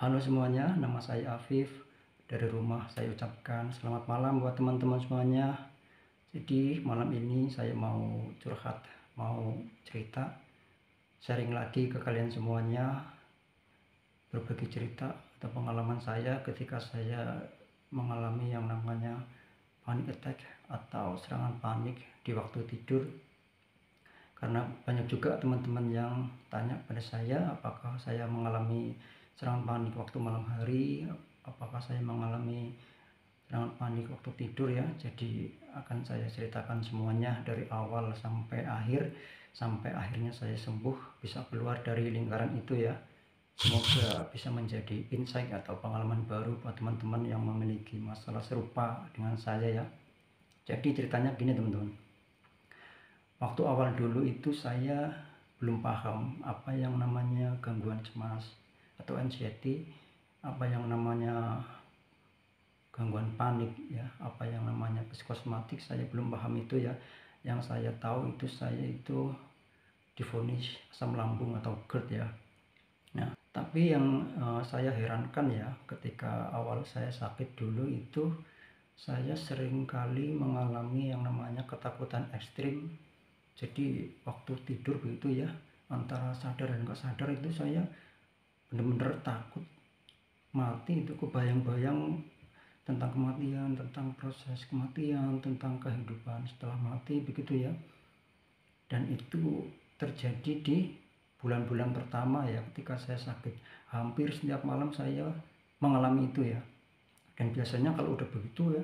Halo semuanya, nama saya Afif. Dari rumah saya ucapkan selamat malam buat teman-teman semuanya. Jadi malam ini saya mau curhat, mau cerita, sharing lagi ke kalian semuanya, berbagi cerita atau pengalaman saya ketika saya mengalami yang namanya panic attack atau serangan panik di waktu tidur. Karena banyak juga teman-teman yang tanya pada saya apakah saya mengalami serangan panik waktu malam hari, apakah saya mengalami serangan panik waktu tidur ya. Jadi akan saya ceritakan semuanya dari awal sampai akhir, sampai akhirnya saya sembuh, bisa keluar dari lingkaran itu ya. Semoga bisa menjadi insight atau pengalaman baru buat teman-teman yang memiliki masalah serupa dengan saya ya. Jadi ceritanya gini teman-teman, waktu awal dulu itu saya belum paham apa yang namanya gangguan cemas atau anxiety, apa yang namanya gangguan panik ya, apa yang namanya psikosomatik, saya belum paham itu ya. Yang saya tahu itu saya itu divonis asam lambung atau GERD ya. Nah, tapi yang saya herankan ya, ketika awal saya sakit dulu itu saya sering kali mengalami yang namanya ketakutan ekstrim. Jadi waktu tidur begitu ya, antara sadar dan nggak sadar itu saya benar-benar takut mati. Itu kebayang-bayang tentang kematian, tentang proses kematian, tentang kehidupan setelah mati begitu ya. Dan itu terjadi di bulan-bulan pertama ya, ketika saya sakit. Hampir setiap malam saya mengalami itu ya. Dan biasanya kalau udah begitu ya,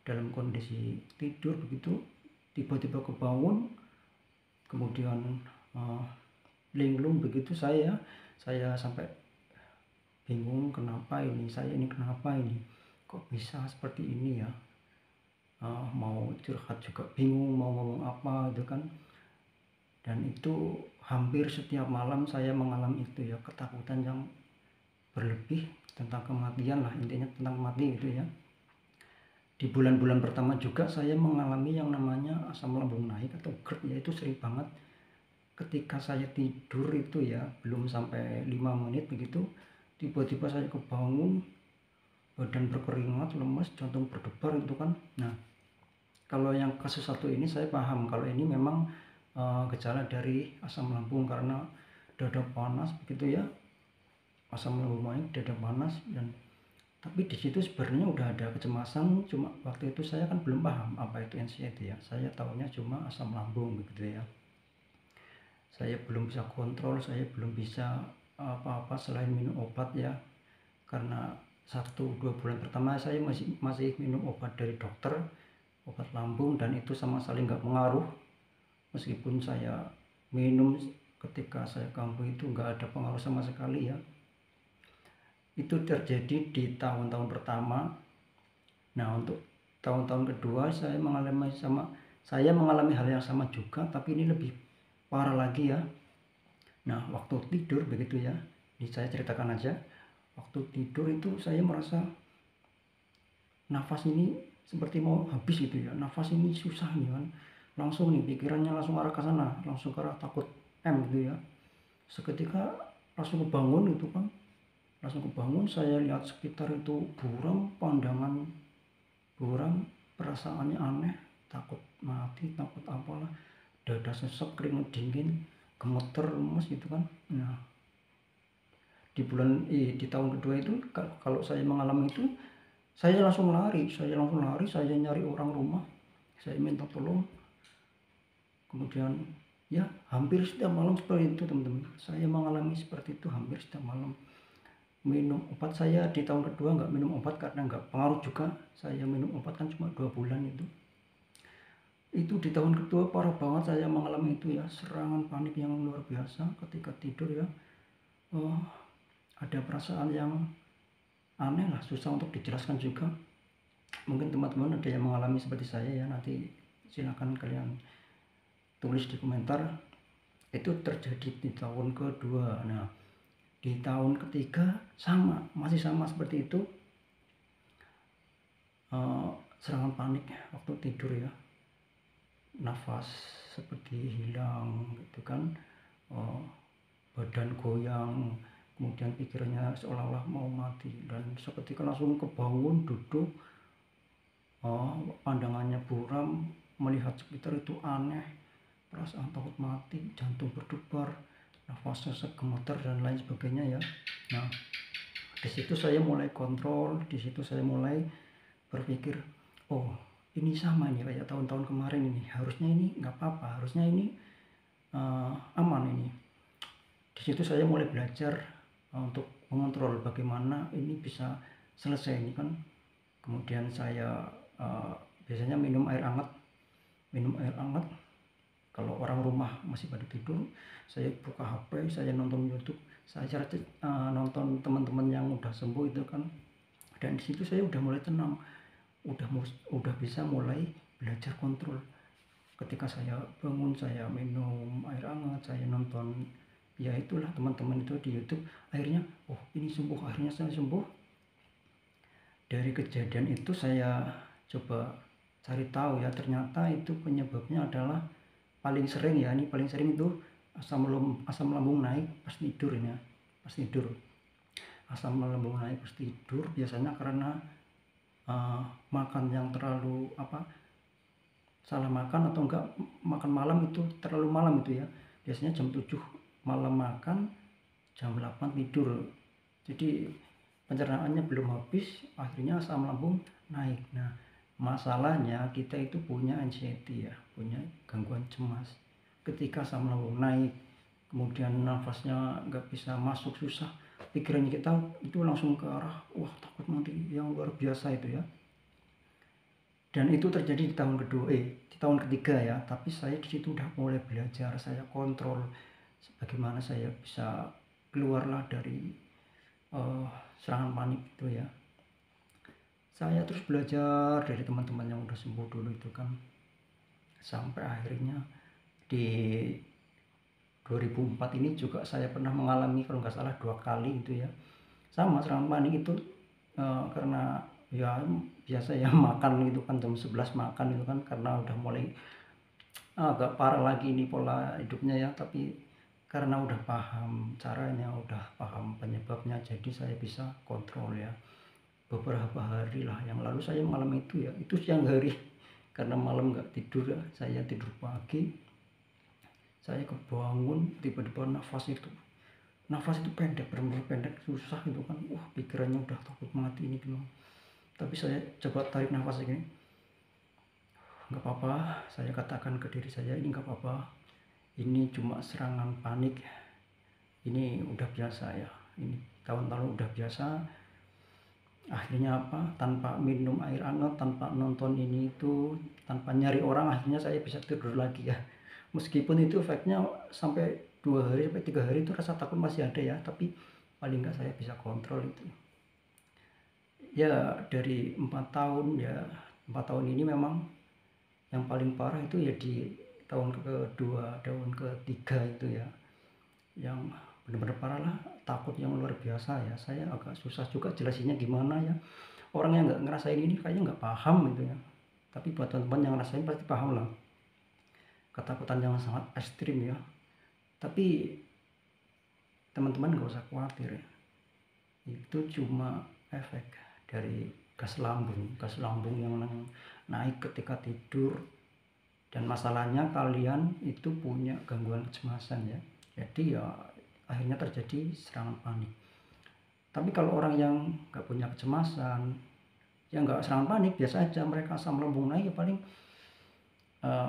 dalam kondisi tidur begitu, tiba-tiba kebangun, kemudian linglung begitu, saya sampai bingung kenapa ini, saya ini kenapa ini, kok bisa seperti ini ya. Mau curhat juga bingung mau ngomong apa itu kan. Dan itu hampir setiap malam saya mengalami itu ya, ketakutan yang berlebih tentang kematian lah, intinya tentang mati itu ya. Di bulan-bulan pertama juga saya mengalami yang namanya asam lambung naik atau GERD ya, itu sering banget. Ketika saya tidur itu ya, belum sampai 5 menit begitu, tiba-tiba saya kebangun, badan berkeringat, lemas, jantung berdebar itu kan. Nah, kalau yang kasus satu ini saya paham kalau ini memang gejala dari asam lambung, karena dada panas begitu ya, asam lambung naik, dada panas. Dan tapi di situ sebenarnya udah ada kecemasan, cuma waktu itu saya kan belum paham apa itu anxiety ya, saya tahunya cuma asam lambung begitu ya. Saya belum bisa kontrol, saya belum bisa apa-apa selain minum obat ya, karena 1-2 bulan pertama saya masih minum obat dari dokter, obat lambung, dan itu sama sekali nggak pengaruh. Meskipun saya minum ketika saya kambuh itu nggak ada pengaruh sama sekali ya. Itu terjadi di tahun-tahun pertama. Nah, untuk tahun-tahun kedua saya mengalami hal yang sama juga, tapi ini lebih parah lagi ya. Nah, waktu tidur begitu ya, ini saya ceritakan aja. Waktu tidur itu saya merasa nafas ini seperti mau habis gitu ya, nafas ini susah nih kan. Langsung nih pikirannya langsung arah ke sana, langsung ke arah takut gitu ya. Seketika langsung kebangun itu kan, langsung kebangun, saya lihat sekitar itu buram, pandangan buram, perasaannya aneh, takut mati, takut apalah, dada sesek, keringet dingin, gemeter, lemes gitu kan. Nah, di tahun kedua itu kalau saya mengalami itu, saya langsung lari, saya nyari orang rumah, saya minta tolong. Kemudian ya hampir setiap malam seperti itu teman-teman, saya mengalami seperti itu hampir setiap malam. Minum obat, saya di tahun kedua nggak minum obat karena nggak pengaruh juga, saya minum obat kan cuma 2 bulan itu. Itu di tahun kedua parah banget saya mengalami itu ya, serangan panik yang luar biasa ketika tidur ya. Ada perasaan yang aneh lah, susah untuk dijelaskan juga. Mungkin teman-teman ada yang mengalami seperti saya ya, nanti silakan kalian tulis di komentar. Itu terjadi di tahun kedua. Nah, di tahun ketiga masih sama seperti itu. Serangan panik waktu tidur ya, nafas seperti hilang gitu kan, badan goyang, kemudian pikirannya seolah-olah mau mati, dan seketika langsung kebangun, duduk, pandangannya buram, melihat sekitar itu aneh, perasaan takut mati, jantung berdebar, nafas sesak, gemeter, dan lain sebagainya ya. Nah, di situ saya mulai kontrol, di situ saya mulai berpikir, oh ini sama nih kayak tahun-tahun kemarin ini, harusnya ini nggak apa-apa, harusnya ini aman ini. Di situ saya mulai belajar untuk mengontrol bagaimana ini bisa selesai ini kan. Kemudian saya biasanya minum air hangat. Kalau orang rumah masih pada tidur, saya buka HP, saya nonton YouTube, saya nonton teman-teman yang udah sembuh itu kan. Dan di situ saya udah mulai tenang, udah bisa mulai belajar kontrol. Ketika saya bangun, saya minum air hangat, saya nonton, ya itulah teman-teman itu di YouTube. Akhirnya, oh ini sembuh, akhirnya saya sembuh. Dari kejadian itu saya coba cari tahu ya, ternyata itu penyebabnya adalah paling sering itu asam lambung naik pas tidur ini ya, pas tidur. Asam lambung naik pas tidur biasanya karena makan yang terlalu salah makan, atau enggak makan malam itu terlalu malam itu ya. Biasanya jam 7 malam makan, jam 8 tidur. Jadi pencernaannya belum habis, akhirnya asam lambung naik. Nah, masalahnya kita itu punya anxiety ya, punya gangguan cemas. Ketika asam lambung naik, kemudian nafasnya nggak bisa masuk, susah, pikirannya kita itu langsung ke arah wah takut mati yang luar biasa itu ya. Dan itu terjadi di tahun ketiga ya. Tapi saya di situ udah mulai belajar, saya kontrol bagaimana saya bisa keluarlah dari serangan panik itu ya. Saya terus belajar dari teman-teman yang udah sembuh dulu itu kan, sampai akhirnya di 2004 ini juga saya pernah mengalami kalau nggak salah 2 kali itu ya, sama serangan panik itu. Karena ya biasa ya makan itu kan jam 11 makan itu kan, karena udah mulai agak parah lagi ini pola hidupnya ya. Tapi karena udah paham caranya, udah paham penyebabnya, jadi saya bisa kontrol ya. Beberapa hari lah yang lalu saya mengalami itu ya, itu siang hari, karena malam nggak tidur ya, saya tidur pagi, saya kebangun, tiba-tiba nafas itu pendek, benar-benar pendek, susah itu kan. Pikirannya udah takut mati ini dulu. Tapi saya coba tarik nafas begini, nggak apa-apa, saya katakan ke diri saya, ini nggak apa-apa, ini cuma serangan panik, ini udah biasa ya, ini tahun-tahun udah biasa. Akhirnya tanpa minum air hangat, tanpa nonton ini itu, tanpa nyari orang, akhirnya saya bisa tidur lagi ya. Meskipun itu efeknya sampai 2 hari sampai 3 hari itu rasa takut masih ada ya, tapi paling nggak saya bisa kontrol itu ya. Dari 4 tahun ya, 4 tahun ini memang yang paling parah itu ya di tahun kedua, tahun ketiga itu ya, yang benar-benar parah lah, takut yang luar biasa ya. Saya agak susah juga jelasinnya gimana ya, orang yang nggak ngerasain ini kayaknya nggak paham gitu ya. Tapi buat teman-teman yang ngerasain pasti paham lah, ketakutan yang sangat ekstrim ya. Tapi teman-teman nggak usah khawatir ya, itu cuma efek dari gas lambung yang naik ketika tidur. Dan masalahnya kalian itu punya gangguan kecemasan ya, jadi ya akhirnya terjadi serangan panik. Tapi kalau orang yang nggak punya kecemasan, ya nggak serangan panik, biasa aja, mereka asam lambung naik ya paling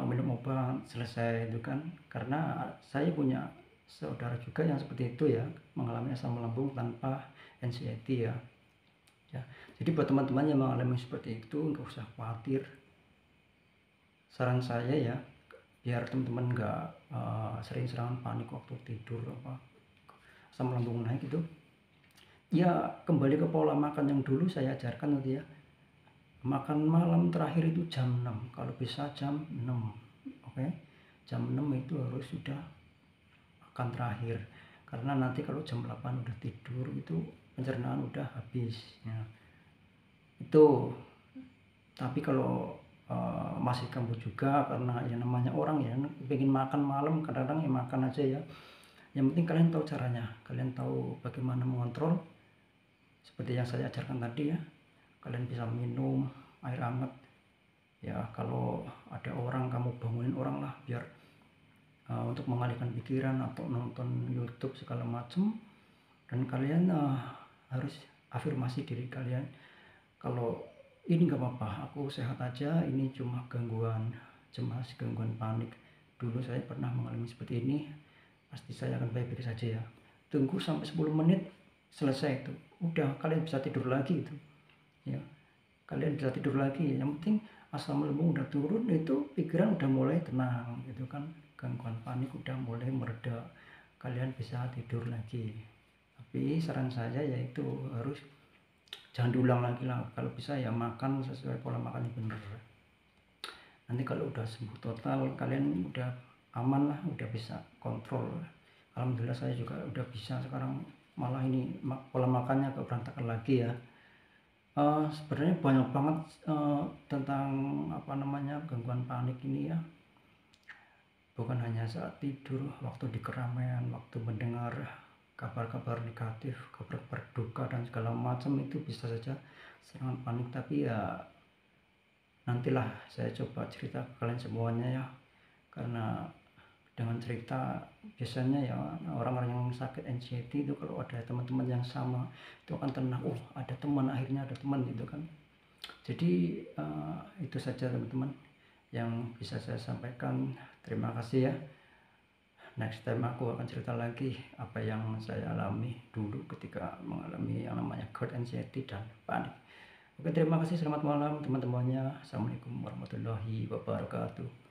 minum obat selesai itu kan. Karena saya punya saudara juga yang seperti itu ya, mengalami asam lambung tanpa anxiety ya. Jadi buat teman-teman yang mengalami seperti itu nggak usah khawatir. Saran saya ya, biar teman-teman nggak sering serangan panik waktu tidur, asam lambung naik itu ya, kembali ke pola makan yang dulu saya ajarkan nanti ya. Makan malam terakhir itu jam 6, kalau bisa jam 6, oke? Jam 6 itu harus sudah makan terakhir, karena nanti kalau jam 8 udah tidur itu pencernaan udah habis ya. Itu. Tapi kalau masih kambuh juga, karena ya namanya orang ya pengen makan malam, kadang-kadang ya makan aja ya. Yang penting kalian tahu caranya, kalian tahu bagaimana mengontrol seperti yang saya ajarkan tadi ya. Kalian bisa minum air hangat ya. Kalau ada orang, kamu bangunin orang lah, biar untuk mengalihkan pikiran, atau nonton YouTube segala macam. Dan kalian harus afirmasi diri kalian, kalau ini nggak apa-apa, aku sehat aja, ini cuma gangguan cemas, gangguan panik. Dulu saya pernah mengalami seperti ini, pasti saya akan baik-baik saja ya. Tunggu sampai 10 menit selesai itu, udah kalian bisa tidur lagi itu ya. Kalian bisa tidur lagi, yang penting asam lambung udah turun, itu pikiran udah mulai tenang gitu kan, gangguan panik udah mulai mereda, kalian bisa tidur lagi. Tapi saran saya yaitu harus jangan diulang lagi lah, kalau bisa ya makan sesuai pola makan yang benar. Nanti kalau udah sembuh total, kalian udah aman lah, udah bisa kontrol. Alhamdulillah saya juga udah bisa sekarang, malah ini pola makannya agak berantakan lagi ya. Sebenarnya banyak banget tentang gangguan panik ini ya. Bukan hanya saat tidur, waktu di keramaian, waktu mendengar kabar-kabar negatif, kabar duka dan segala macam, itu bisa saja serangan panik. Tapi ya nantilah saya coba cerita ke kalian semuanya ya, karena dengan cerita biasanya ya orang-orang yang sakit anxiety itu kalau ada teman-teman yang sama itu akan tenang, oh ada teman, akhirnya ada teman gitu kan. Jadi itu saja teman-teman yang bisa saya sampaikan. Terima kasih ya. Next time aku akan cerita lagi apa yang saya alami dulu ketika mengalami yang namanya GERD, anxiety, dan panik. Oke, terima kasih. Selamat malam teman-temannya. Assalamualaikum warahmatullahi wabarakatuh.